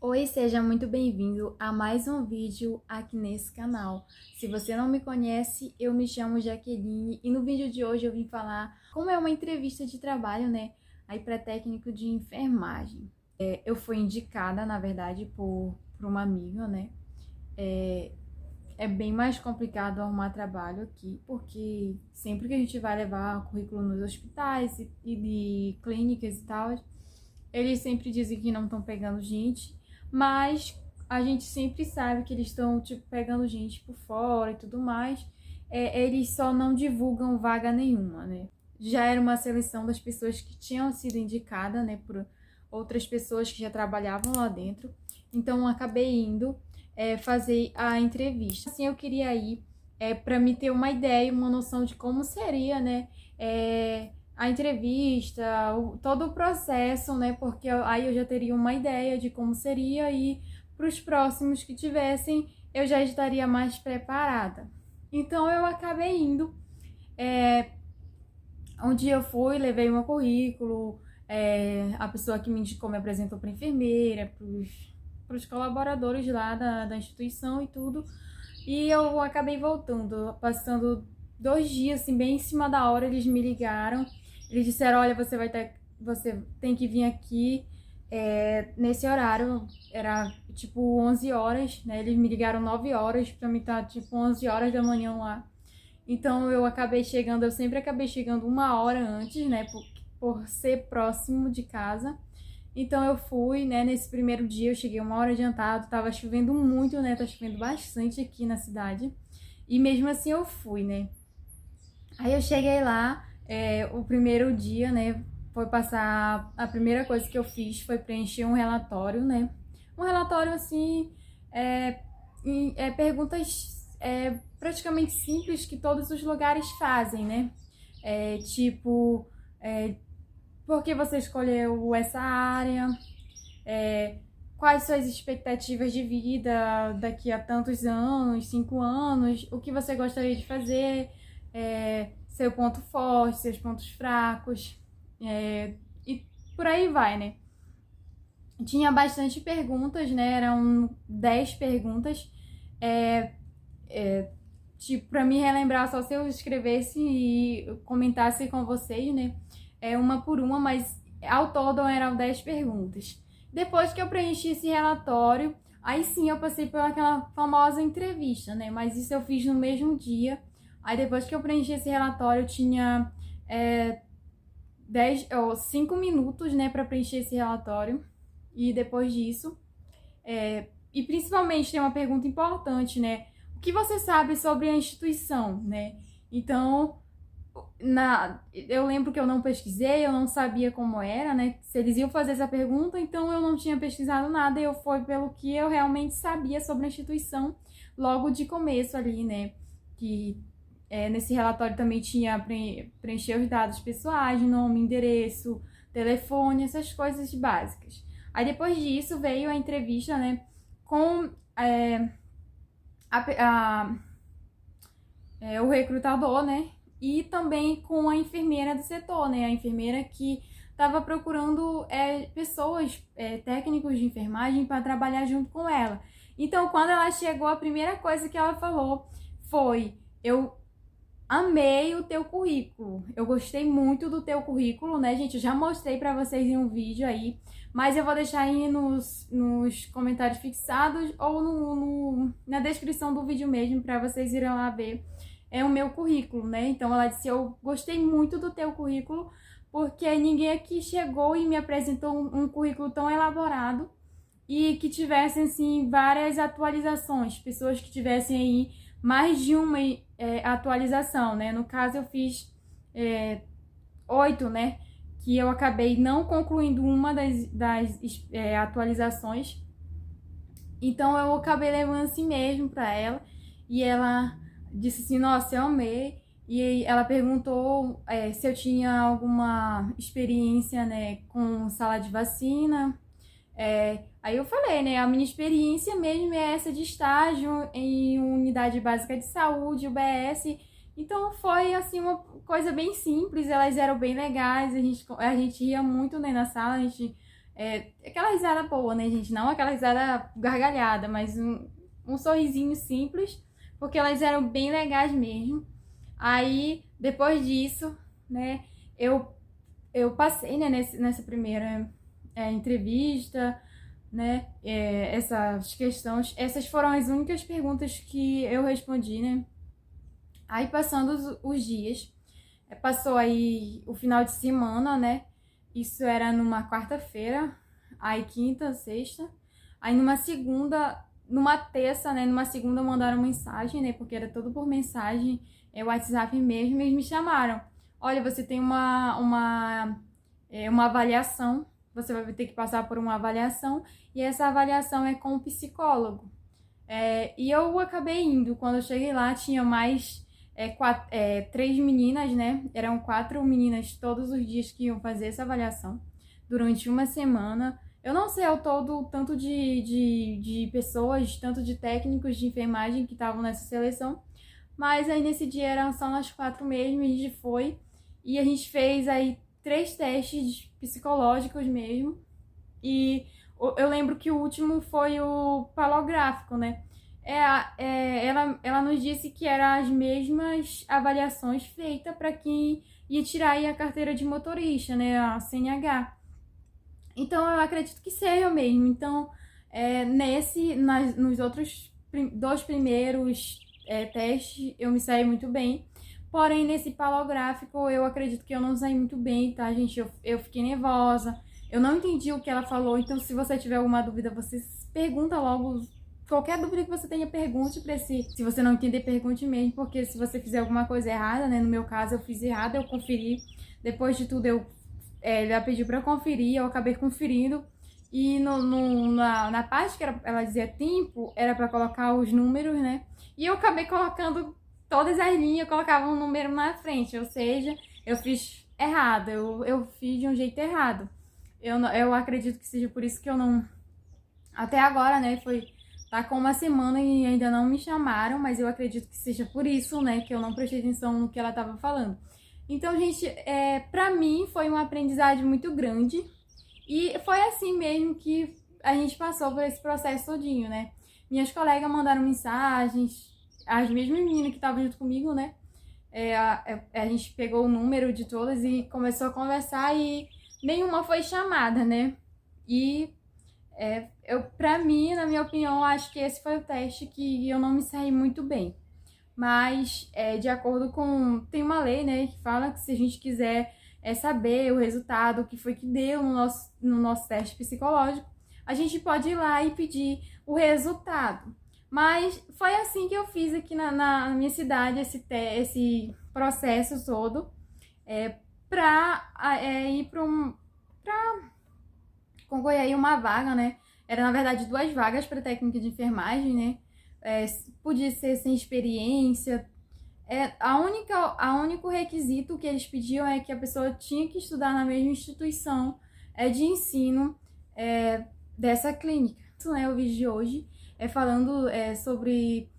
Oi, seja muito bem-vindo a mais um vídeo aqui nesse canal. Se você não me conhece, eu me chamo Jaqueline e no vídeo de hoje eu vim falar como é uma entrevista de trabalho, né, aí para técnico de enfermagem. Eu fui indicada, na verdade, por uma amiga, né. É bem mais complicado arrumar trabalho aqui, porque sempre que a gente vai levar currículo nos hospitais e de clínicas e tal, eles sempre dizem que não estão pegando gente, mas a gente sempre sabe que eles estão, tipo, pegando gente por fora e tudo mais. Eles só não divulgam vaga nenhuma, né? Já era uma seleção das pessoas que tinham sido indicadas, né, por outras pessoas que já trabalhavam lá dentro. Então, eu acabei indo fazer a entrevista. Assim, eu queria ir para me ter uma ideia, uma noção de como seria, né? A entrevista, todo o processo, né? Porque aí eu já teria uma ideia de como seria e para os próximos que tivessem eu já estaria mais preparada. Então eu acabei indo. Um dia eu fui, levei meu currículo, a pessoa que me indicou me apresentou para a enfermeira, para os colaboradores lá da instituição e tudo. E eu acabei voltando, passando 2 dias, assim, bem em cima da hora, eles me ligaram. Eles disseram, olha, você tem que vir aqui nesse horário, era tipo 11 horas, né? Eles me ligaram 9 horas pra mim estar tipo 11 horas da manhã lá. Então eu sempre acabei chegando 1 hora antes, né? Por ser próximo de casa. Então eu fui, né, nesse primeiro dia eu cheguei 1 hora adiantado, tava chovendo muito, né, tá chovendo bastante aqui na cidade, e mesmo assim eu fui, né. Aí eu cheguei lá, o primeiro dia, né, foi passar, a primeira coisa que eu fiz foi preencher um relatório, né, um relatório assim, perguntas praticamente simples que todos os lugares fazem, né, tipo, por que você escolheu essa área, quais suas expectativas de vida daqui a tantos anos, 5 anos, o que você gostaria de fazer, seu ponto forte, seus pontos fracos, e por aí vai, né? Tinha bastante perguntas, né? Eram 10 perguntas. Tipo, pra me relembrar, só se eu escrevesse e comentasse com vocês, né? Uma por uma, mas ao todo eram 10 perguntas. Depois que eu preenchi esse relatório, aí sim eu passei por aquela famosa entrevista, né? Mas isso eu fiz no mesmo dia. Aí depois que eu preenchi esse relatório, eu tinha 5 minutos, né, para preencher esse relatório. E depois disso, e principalmente tem uma pergunta importante, né? O que você sabe sobre a instituição, né? Então, eu lembro que eu não pesquisei, eu não sabia como era, né? Se eles iam fazer essa pergunta, então eu não tinha pesquisado nada, eu fui pelo que eu realmente sabia sobre a instituição logo de começo ali, né? Que nesse relatório também tinha preencher os dados pessoais, nome, endereço, telefone, essas coisas básicas. Aí depois disso veio a entrevista, né? Com o recrutador, né? E também com a enfermeira do setor, né? A enfermeira que estava procurando pessoas, técnicos de enfermagem para trabalhar junto com ela. Então, quando ela chegou, a primeira coisa que ela falou foi: eu amei o teu currículo, eu gostei muito do teu currículo, né, gente? Eu já mostrei pra vocês em um vídeo aí, mas eu vou deixar aí nos comentários fixados ou na descrição do vídeo mesmo, pra vocês irem lá ver o meu currículo, né? Então ela disse: eu gostei muito do teu currículo, porque ninguém aqui chegou e me apresentou um currículo tão elaborado e que tivessem, assim, várias atualizações, pessoas que tivessem aí mais de uma atualização, né? No caso, eu fiz 8, né? Que eu acabei não concluindo uma das atualizações. Então, eu acabei levando assim mesmo para ela. E ela disse assim: nossa, eu amei. E ela perguntou se eu tinha alguma experiência, né, com sala de vacina. Aí eu falei, né, a minha experiência mesmo é essa de estágio em unidade básica de saúde, UBS. Então foi assim uma coisa bem simples, elas eram bem legais, a gente ria muito, né, na sala, a gente aquela risada boa, né, gente? Não aquela risada gargalhada, mas um sorrisinho simples, porque elas eram bem legais mesmo. Aí, depois disso, né, eu passei, né, nessa primeira entrevista, né, essas foram as únicas perguntas que eu respondi, né. Aí, passando os dias, passou aí o final de semana, né, isso era numa quarta-feira, aí quinta, sexta, aí numa terça, né, numa segunda mandaram mensagem, né, porque era tudo por mensagem, WhatsApp mesmo, e eles me chamaram. Olha, você tem uma avaliação, você vai ter que passar por uma avaliação, e essa avaliação é com o psicólogo. E eu acabei indo, quando eu cheguei lá tinha mais 3 meninas, né? Eram 4 meninas todos os dias que iam fazer essa avaliação durante uma semana. Eu não sei ao todo tanto de pessoas, tanto de técnicos de enfermagem que estavam nessa seleção, mas aí nesse dia eram só nós 4 mesmo, e a gente foi. E a gente fez aí 3 testes psicológicos mesmo. E eu lembro que o último foi o palográfico, né? Ela nos disse que eram as mesmas avaliações feitas para quem ia tirar aí a carteira de motorista, né? A CNH. Então eu acredito que seja mesmo. Então, nos outros 2 primeiros testes eu me saí muito bem. Porém, nesse palográfico eu acredito que eu não saí muito bem, tá, gente? Eu fiquei nervosa. Eu não entendi o que ela falou, então se você tiver alguma dúvida, você pergunta logo. Qualquer dúvida que você tenha, pergunte pra si. Se você não entender, pergunte mesmo, porque se você fizer alguma coisa errada, né? No meu caso, eu fiz errado, eu conferi. Depois de tudo, ela pediu pra eu conferir, eu acabei conferindo. E na parte que ela dizia tempo, era pra colocar os números, né? E eu acabei colocando todas as linhas, eu colocava um número na frente, ou seja, eu fiz errado, eu fiz de um jeito errado. Eu acredito que seja por isso que eu não... Até agora, né, tá com uma semana e ainda não me chamaram, mas eu acredito que seja por isso, né, que eu não prestei atenção no que ela tava falando. Então, gente, pra mim foi uma aprendizagem muito grande e foi assim mesmo que a gente passou por esse processo todinho, né. Minhas colegas mandaram mensagens, as mesmas meninas que estavam junto comigo, né, a gente pegou o número de todas e começou a conversar e nenhuma foi chamada, né, e... pra mim, na minha opinião, acho que esse foi o teste que eu não me saí muito bem. Mas, de acordo com... Tem uma lei, né, que fala que se a gente quiser saber o resultado, o que foi que deu no nosso teste psicológico, a gente pode ir lá e pedir o resultado. Mas foi assim que eu fiz aqui na minha cidade, esse processo todo, pra ir pra concorrer aí uma vaga, né? Era, na verdade, 2 vagas para técnica de enfermagem, né? Podia ser sem experiência. O único requisito que eles pediam é que a pessoa tinha que estudar na mesma instituição de ensino dessa clínica. Isso, né, o vídeo de hoje falando sobre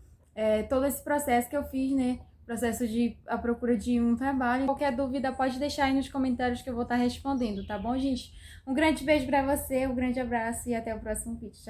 todo esse processo que eu fiz, né? Processo de a procura de um trabalho. Qualquer dúvida pode deixar aí nos comentários que eu vou estar respondendo, tá bom, gente? Um grande beijo pra você, um grande abraço e até o próximo vídeo.